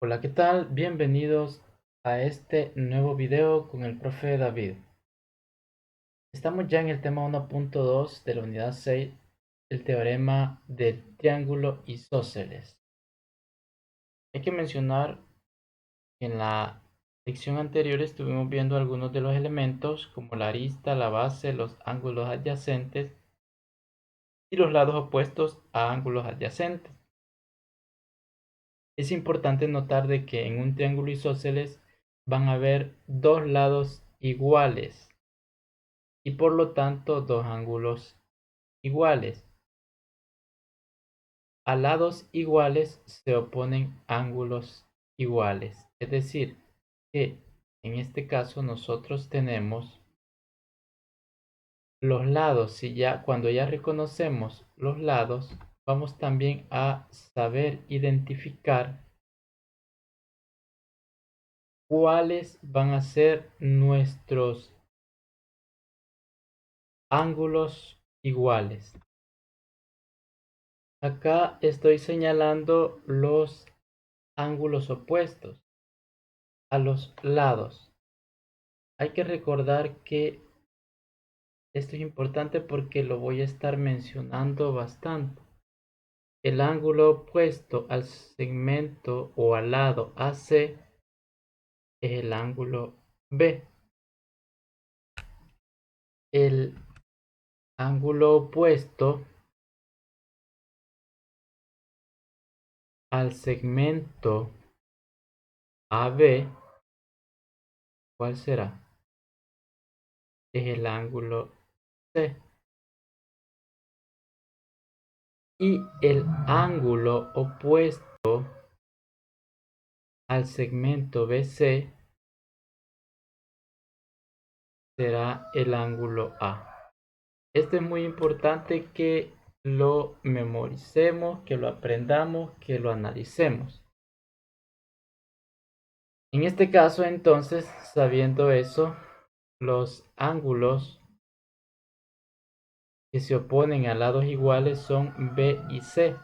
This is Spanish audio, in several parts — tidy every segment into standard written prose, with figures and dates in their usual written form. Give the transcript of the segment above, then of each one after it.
Hola, ¿qué tal? Bienvenidos a este nuevo video con el profe David. Estamos ya en el tema 1.2 de la unidad 6, el teorema del triángulo isósceles. Hay que mencionar que en la lección anterior estuvimos viendo algunos de los elementos como la arista, la base, los ángulos adyacentes y los lados opuestos a ángulos adyacentes. Es importante notar de que en un triángulo isósceles van a haber dos lados iguales y por lo tanto dos ángulos iguales. A lados iguales se oponen ángulos iguales. Es decir, que en este caso nosotros tenemos los lados. Cuando ya reconocemos los lados, vamos también a saber identificar cuáles van a ser nuestros ángulos iguales. Acá estoy señalando los ángulos opuestos a los lados. Hay que recordar que esto es importante porque lo voy a estar mencionando bastante. El ángulo opuesto al segmento o al lado AC es el ángulo B. El ángulo opuesto al segmento AB, ¿cuál será? Es el ángulo C. Y el ángulo opuesto al segmento BC será el ángulo A. Esto es muy importante que lo memoricemos, que lo aprendamos, que lo analicemos. En este caso, entonces, sabiendo eso, los ángulos que se oponen a lados iguales son B y C.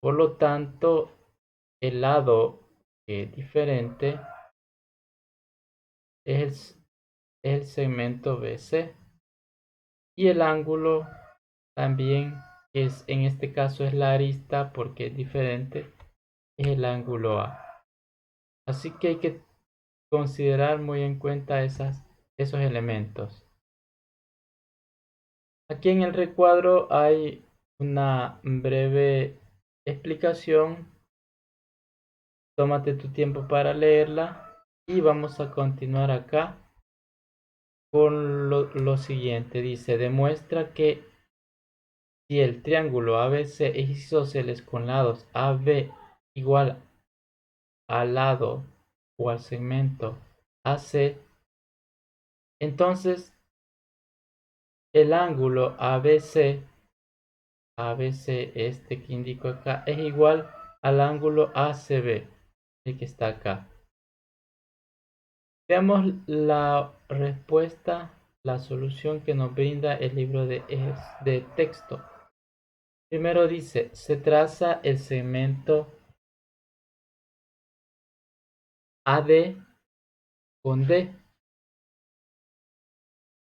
Por lo tanto, el lado diferente es el segmento BC. Y el ángulo también en este caso es la arista porque es diferente, es el ángulo A. Así que hay que considerar muy en cuenta esos elementos. Aquí en el recuadro hay una breve explicación. Tómate tu tiempo para leerla y vamos a continuar acá con lo siguiente. Dice, demuestra que si el triángulo ABC es isósceles con lados AB igual al lado o al segmento AC, entonces el ángulo ABC este que indico acá, es igual al ángulo ACB, el que está acá. Veamos la respuesta, la solución que nos brinda el libro de texto. Primero dice, se traza el segmento AD con D,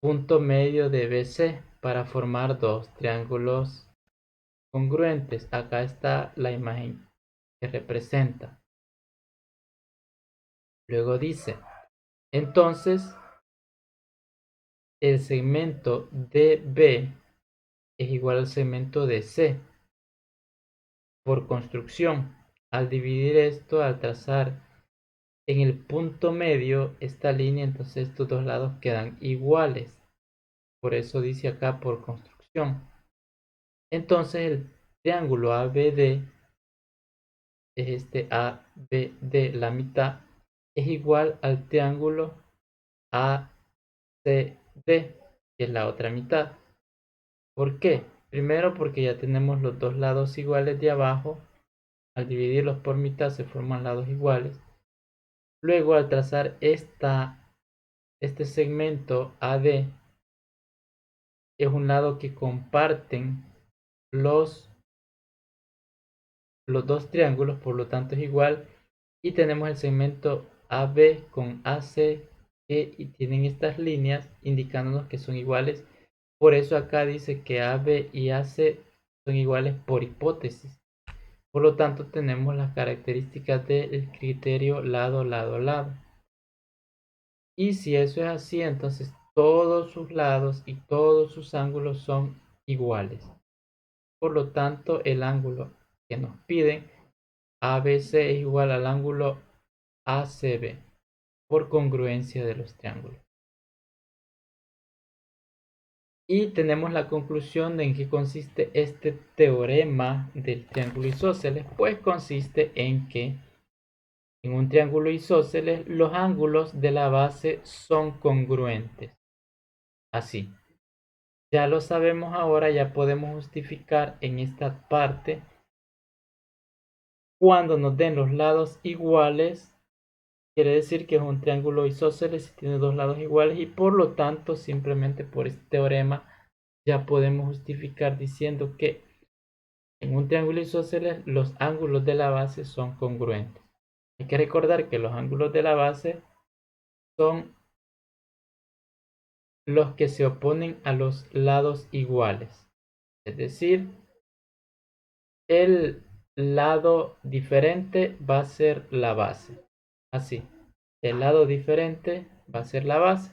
punto medio de BC, para formar dos triángulos congruentes. Acá está la imagen que representa. Luego dice, entonces el segmento DB es igual al segmento DC por construcción. Al dividir esto, al trazar en el punto medio esta línea, entonces estos dos lados quedan iguales. Por eso dice acá por construcción. Entonces el triángulo ABD es este ABD, la mitad, es igual al triángulo ACD, que es la otra mitad. ¿Por qué? Primero porque ya tenemos los dos lados iguales de abajo. Al dividirlos por mitad se forman lados iguales. Luego al trazar este segmento AD es un lado que comparten los dos triángulos, por lo tanto es igual. Y tenemos el segmento AB con AC y tienen estas líneas indicándonos que son iguales. Por eso acá dice que AB y AC son iguales por hipótesis. Por lo tanto, tenemos las características del criterio lado, lado, lado. Y si eso es así, entonces todos sus lados y todos sus ángulos son iguales. Por lo tanto, el ángulo que nos piden, ABC, es igual al ángulo ACB, por congruencia de los triángulos. Y tenemos la conclusión de en qué consiste este teorema del triángulo isósceles. Pues consiste en que en un triángulo isósceles los ángulos de la base son congruentes. Así. Ya lo sabemos ahora, ya podemos justificar en esta parte cuando nos den los lados iguales. Quiere decir que es un triángulo isósceles si tiene dos lados iguales y por lo tanto simplemente por este teorema ya podemos justificar diciendo que en un triángulo isósceles los ángulos de la base son congruentes. Hay que recordar que los ángulos de la base son los que se oponen a los lados iguales. Es decir, el lado diferente va a ser la base. Así, el lado diferente va a ser la base.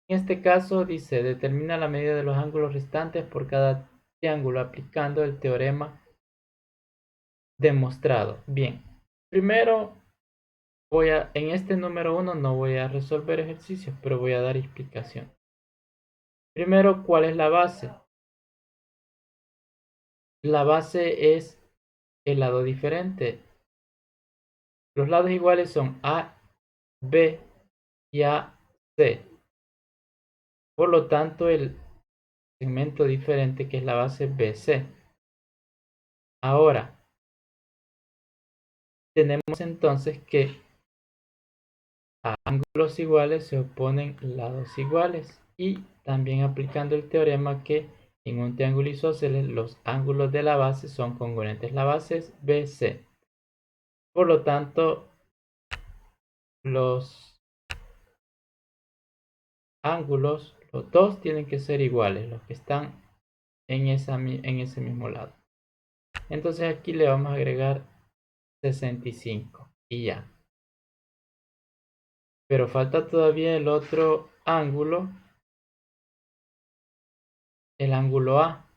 En este caso dice, determina la medida de los ángulos restantes por cada triángulo aplicando el teorema demostrado. Bien, primero en este número 1 no voy a resolver ejercicios, pero voy a dar explicación. Primero, ¿cuál es la base? La base es el lado diferente. Los lados iguales son A, B y AC. Por lo tanto, el segmento diferente que es la base BC. Ahora, tenemos entonces que a ángulos iguales se oponen lados iguales y también aplicando el teorema que en un triángulo isósceles los ángulos de la base son congruentes. La base es BC. Por lo tanto, los ángulos, los dos tienen que ser iguales, los que están en ese mismo lado. Entonces aquí le vamos a agregar 65 y ya. Pero falta todavía el otro ángulo, el ángulo A.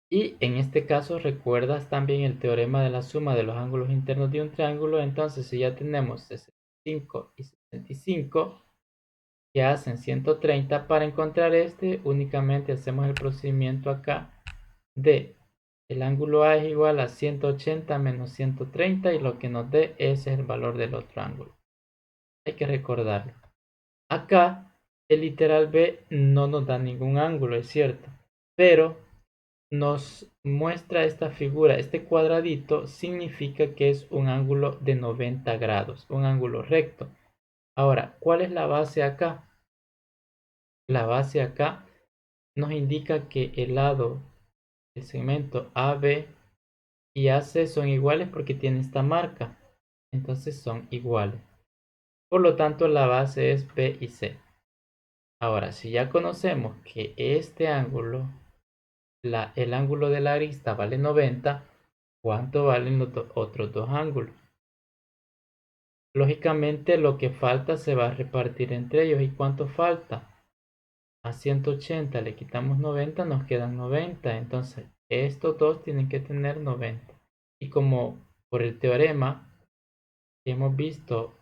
Y en este caso recuerdas también el teorema de la suma de los ángulos internos de un triángulo. Entonces si ya tenemos 65 y 65 que hacen 130, para encontrar este únicamente hacemos el procedimiento acá de el ángulo A es igual a 180 menos 130 y lo que nos dé ese es el valor del otro ángulo. Hay que recordarlo. Acá el literal B no nos da ningún ángulo, es cierto, pero nos muestra esta figura, este cuadradito significa que es un ángulo de 90 grados, un ángulo recto. Ahora, ¿cuál es la base acá? La base acá nos indica que el lado del segmento AB y AC son iguales porque tiene esta marca. Entonces son iguales. Por lo tanto, la base es B y C. Ahora, si ya conocemos que este ángulo, el ángulo de la arista vale 90, ¿cuánto valen los otros dos ángulos? Lógicamente lo que falta se va a repartir entre ellos. ¿Y cuánto falta? A 180 le quitamos 90, nos quedan 90. Entonces estos dos tienen que tener 90. Y como por el teorema que hemos visto,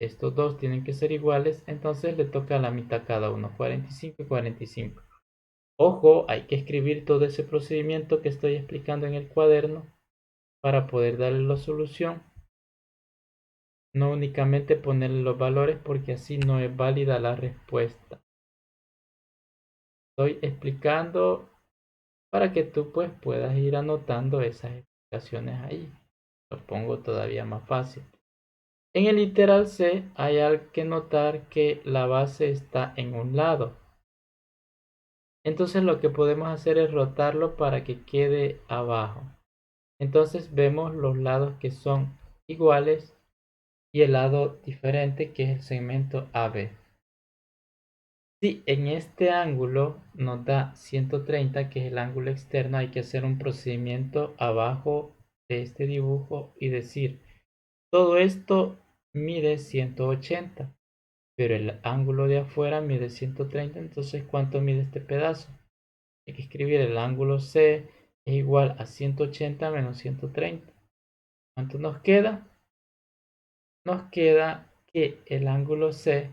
estos dos tienen que ser iguales, entonces le toca a la mitad cada uno, 45 y 45. Ojo, hay que escribir todo ese procedimiento que estoy explicando en el cuaderno para poder darle la solución. No únicamente ponerle los valores porque así no es válida la respuesta. Estoy explicando para que tú pues puedas ir anotando esas explicaciones ahí. Lo pongo todavía más fácil. En el literal C hay que notar que la base está en un lado. Entonces lo que podemos hacer es rotarlo para que quede abajo. Entonces vemos los lados que son iguales y el lado diferente, que es el segmento AB. Si en este ángulo nos da 130, que es el ángulo externo, hay que hacer un procedimiento abajo de este dibujo y decir, todo esto mide 180, pero el ángulo de afuera mide 130, entonces ¿cuánto mide este pedazo? Hay que escribir el ángulo C es igual a 180 menos 130. ¿Cuánto nos queda? Nos queda que el ángulo C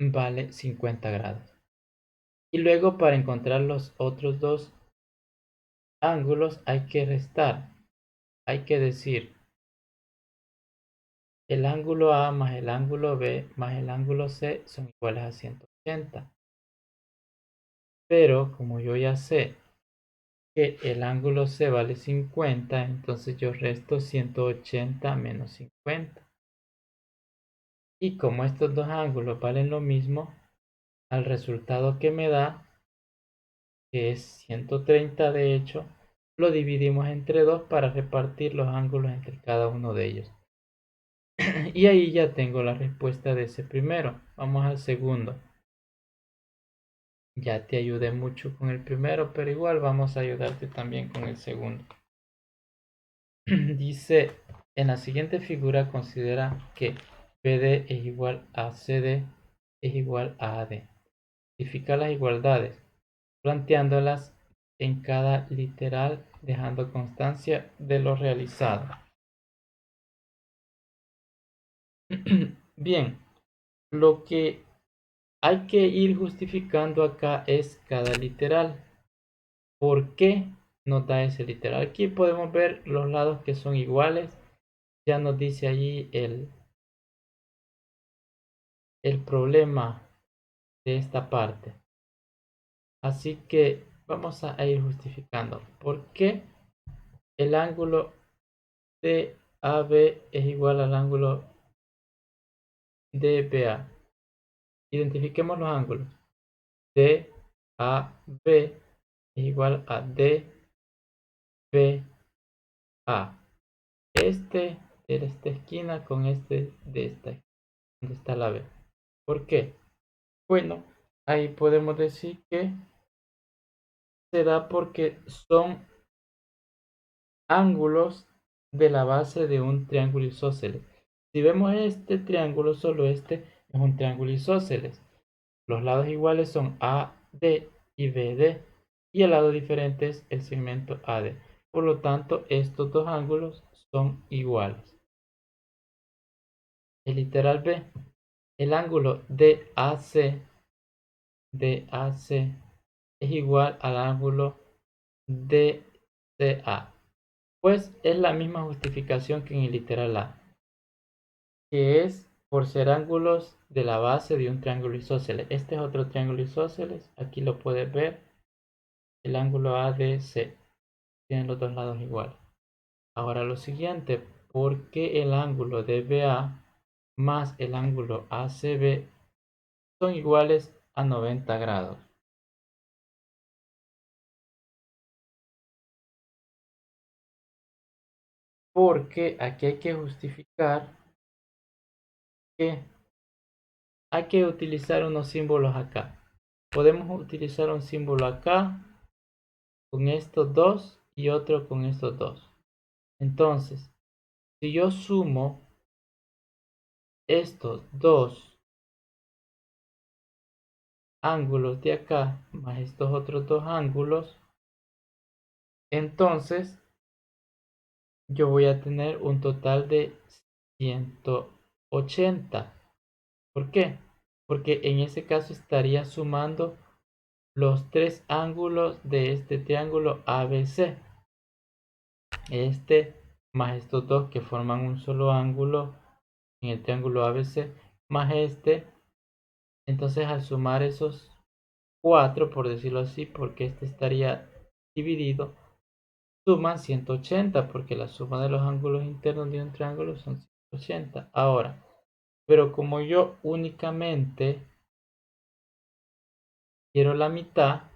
vale 50 grados. Y luego para encontrar los otros dos ángulos hay que restar. Hay que decir el ángulo A más el ángulo B más el ángulo C son iguales a 180. Pero como yo ya sé que el ángulo C vale 50, entonces yo resto 180 menos 50. Y como estos dos ángulos valen lo mismo, al resultado que me da, que es 130 de hecho, lo dividimos entre 2 para repartir los ángulos entre cada uno de ellos. Y ahí ya tengo la respuesta de ese primero. Vamos al segundo. Ya te ayudé mucho con el primero, pero igual vamos a ayudarte también con el segundo. Dice, en la siguiente figura considera que BD es igual a CD es igual a AD. Identifica las igualdades, planteándolas en cada literal, dejando constancia de lo realizado. Bien, lo que hay que ir justificando acá es cada literal. ¿Por qué nos da ese literal? Aquí podemos ver los lados que son iguales. Ya nos dice allí el problema de esta parte. Así que vamos a ir justificando. ¿Por qué el ángulo de AB es igual al ángulo de BA? Identifiquemos los ángulos. DAB es igual a DBA. Este de esta esquina con este de esta, donde está la B. ¿Por qué? Bueno, ahí podemos decir que se da porque son ángulos de la base de un triángulo isósceles. Si vemos este triángulo, solo este es un triángulo isósceles. Los lados iguales son AD y BD y el lado diferente es el segmento AD. Por lo tanto, estos dos ángulos son iguales. El literal B, el ángulo DAC es igual al ángulo DCA. Pues es la misma justificación que en el literal A, que es por ser ángulos de la base de un triángulo isósceles. Este es otro triángulo isósceles, aquí lo puedes ver, el ángulo ADC. Tienen los dos lados iguales. Ahora lo siguiente, ¿por qué el ángulo DBA más el ángulo ACB son iguales a 90 grados? Porque aquí hay que justificar que hay que utilizar unos símbolos acá. Podemos utilizar un símbolo acá con estos dos y otro con estos dos. Entonces, si yo sumo estos dos ángulos de acá más estos otros dos ángulos, entonces yo voy a tener un total de 180. ¿Por qué? Porque en ese caso estaría sumando los tres ángulos de este triángulo ABC. Este más estos dos que forman un solo ángulo en el triángulo ABC, más este. Entonces al sumar esos cuatro, por decirlo así, porque este estaría dividido, suman 180, porque la suma de los ángulos internos de un triángulo son 180. Ahora, pero como yo únicamente quiero, la mitad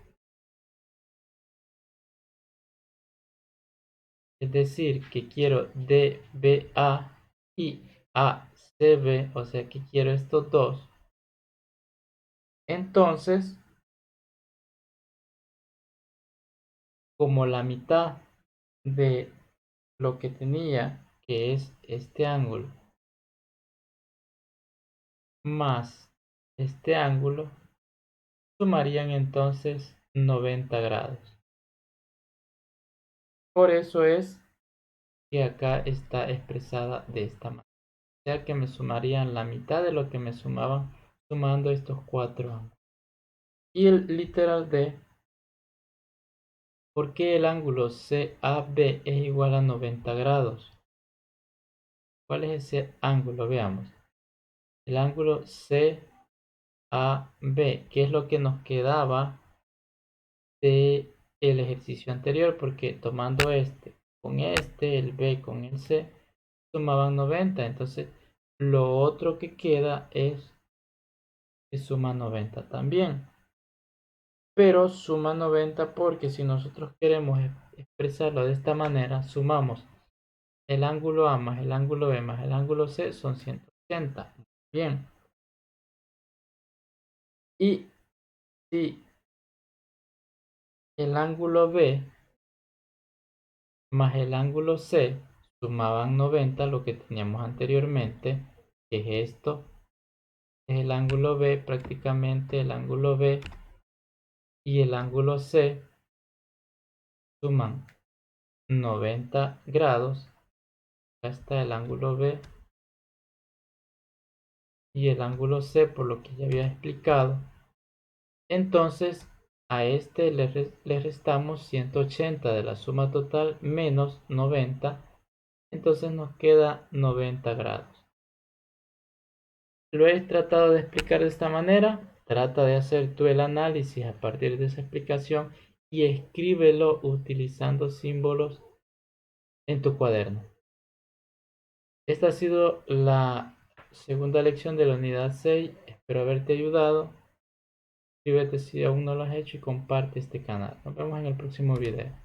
Es decir, que quiero DBA y ACB, o sea que quiero estos dos. Entonces, como la mitad de lo que tenía, que es este ángulo, más este ángulo, sumarían entonces 90 grados. Por eso es que acá está expresada de esta manera. O sea que me sumarían la mitad de lo que me sumaban sumando estos cuatro ángulos. Y el literal de ¿por qué el ángulo CAB es igual a 90 grados? ¿Cuál es ese ángulo? Veamos. El ángulo CAB, que es lo que nos quedaba de el ejercicio anterior, porque tomando este con este, el B con el C, sumaban 90. Entonces, lo otro que queda es que suma 90 también. Pero suma 90 porque si nosotros queremos expresarlo de esta manera, sumamos el ángulo A más el ángulo B más el ángulo C son 180. Bien. Y si el ángulo B más el ángulo C sumaban 90, lo que teníamos anteriormente, que es esto, es el ángulo B, prácticamente el ángulo B y el ángulo C suman 90 grados. Acá está el ángulo B y el ángulo C, por lo que ya había explicado. Entonces, a este le restamos 180 de la suma total menos 90. Entonces nos queda 90 grados. Lo he tratado de explicar de esta manera. Trata de hacer tú el análisis a partir de esa explicación y escríbelo utilizando símbolos en tu cuaderno. Esta ha sido la segunda lección de la unidad 6. Espero haberte ayudado. Suscríbete si aún no lo has hecho y comparte este canal. Nos vemos en el próximo video.